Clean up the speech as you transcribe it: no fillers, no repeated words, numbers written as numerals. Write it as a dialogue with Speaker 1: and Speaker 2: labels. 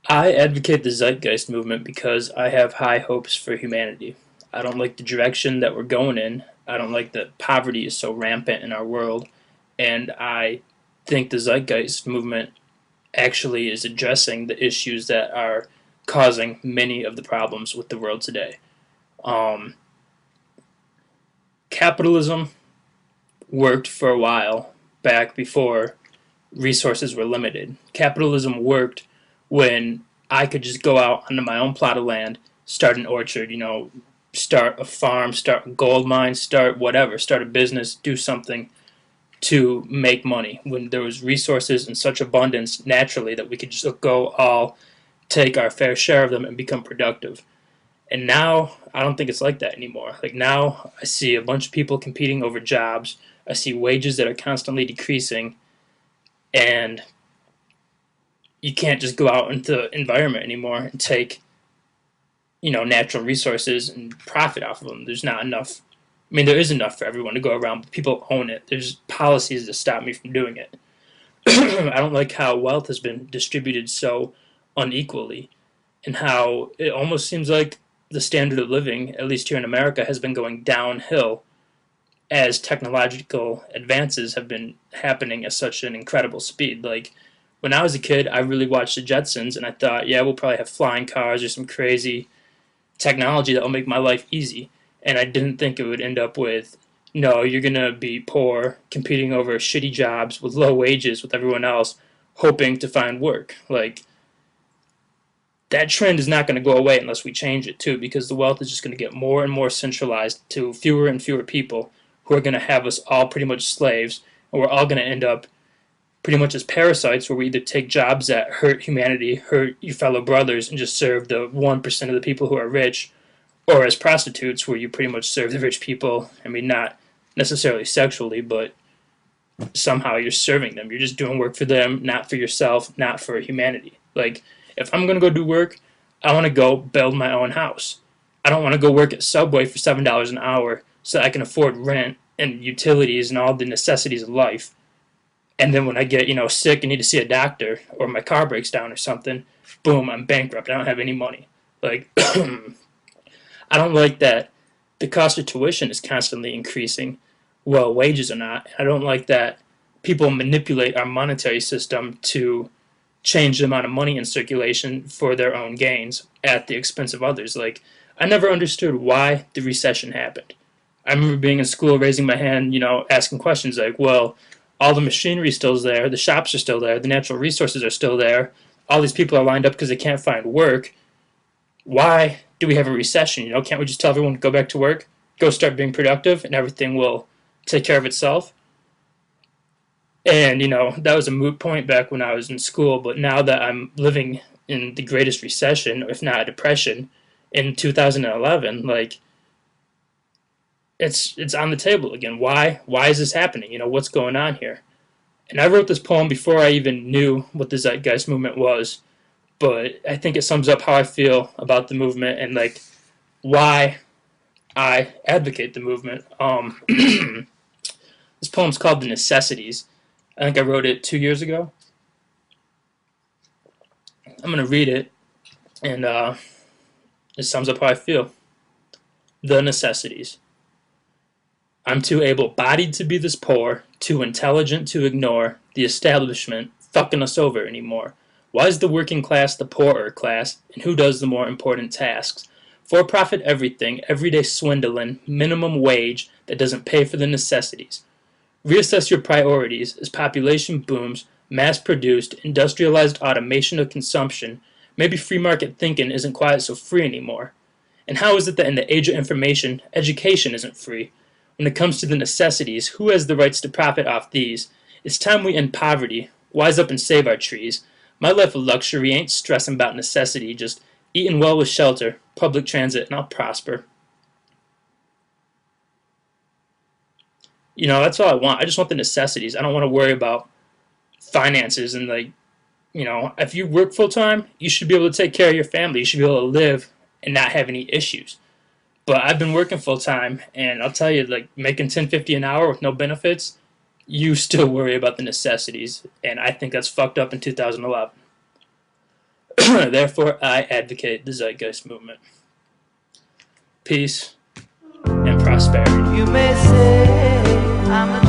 Speaker 1: I advocate the Zeitgeist Movement because I have high hopes for humanity. I don't like the direction that we're going in. I don't like that poverty is so rampant in our world. And I think the Zeitgeist Movement actually is addressing the issues that are causing many of the problems with the world today. Um, Capitalism worked for a while back before resources were limited. Capitalism worked when I could just go out onto my own plot of land, start an orchard, start a farm, start a gold mine, start whatever, start a business, do something to make money. When there was resources in such abundance naturally that we could just go all take our fair share of them and become productive. And now I don't think it's like that anymore. Like now I see a bunch of people competing over jobs. I see wages that are constantly decreasing, and you can't just go out into the environment anymore and take natural resources and profit off of them. There's not enough. I mean, there is enough for everyone to go around, but people own it. There's policies that stop me from doing it. I don't like how wealth has been distributed so unequally, and how it almost seems like the standard of living, at least here in America, has been going downhill as technological advances have been happening at such an incredible speed. Like when I was a kid, I really watched the Jetsons, and I thought, yeah, we'll probably have flying cars or some crazy technology that will make my life easy. And I didn't think it would end up with, no, you're gonna be poor, competing over shitty jobs with low wages with everyone else, hoping to find work. Like that trend is not going to go away unless we change it too, because the wealth is just going to get more and more centralized to fewer and fewer people who are going to have us all pretty much slaves, and we're all going to end up pretty much as parasites, where we either take jobs that hurt humanity, hurt your fellow brothers, and just serve the 1% of the people who are rich, or as prostitutes, where you pretty much serve the rich people. I mean, not necessarily sexually, but somehow you're serving them. You're just doing work for them, not for yourself, not for humanity. Like, if I'm going to go do work, I want to go build my own house. I don't want to go work at Subway for $7 an hour so I can afford rent and utilities and all the necessities of life. And then when I get, sick and need to see a doctor, or my car breaks down or something, boom, I'm bankrupt. I don't have any money. Like, I don't like that the cost of tuition is constantly increasing while wages are not. I don't like that people manipulate our monetary system to change the amount of money in circulation for their own gains at the expense of others. Like, I never understood why the recession happened. I remember being in school, raising my hand, asking questions like, well, all the machinery is still there, the shops are still there, the natural resources are still there, all these people are lined up because they can't find work. Why do we have a recession? Can't we just tell everyone to go back to work, go start being productive, and everything will take care of itself? And, that was a moot point back when I was in school, but now that I'm living in the greatest recession, if not a depression, in 2011, like, it's on the table again. Why? Why is this happening? What's going on here? And I wrote this poem before I even knew what the Zeitgeist Movement was, but I think it sums up how I feel about the movement and, like, why I advocate the movement. This poem's called The Necessities. I think I wrote it 2 years ago. I'm going to read it, and it sums up how I feel. The Necessities. I'm too able-bodied to be this poor, too intelligent to ignore the establishment fucking us over anymore. Why is the working class the poorer class, and who does the more important tasks? For-profit everything, everyday swindling, minimum wage that doesn't pay for the necessities. Reassess your priorities as population booms, mass-produced, industrialized automation of consumption. Maybe free market thinking isn't quite so free anymore. And how is it that in the age of information, education isn't free? When it comes to the necessities, who has the rights to profit off these? It's time we end poverty, wise up and save our trees. My life of luxury ain't stressing about necessity, just eating well with shelter, public transit, and I'll prosper. That's all I want. I just want the necessities. I don't want to worry about finances and, like, if you work full time, you should be able to take care of your family. You should be able to live and not have any issues. But I've been working full time, and I'll tell you, like, making $10.50 an hour with no benefits, you still worry about the necessities, and I think that's fucked up in 2011. Therefore, I advocate the Zeitgeist Movement. Peace and prosperity.
Speaker 2: You may say I'm a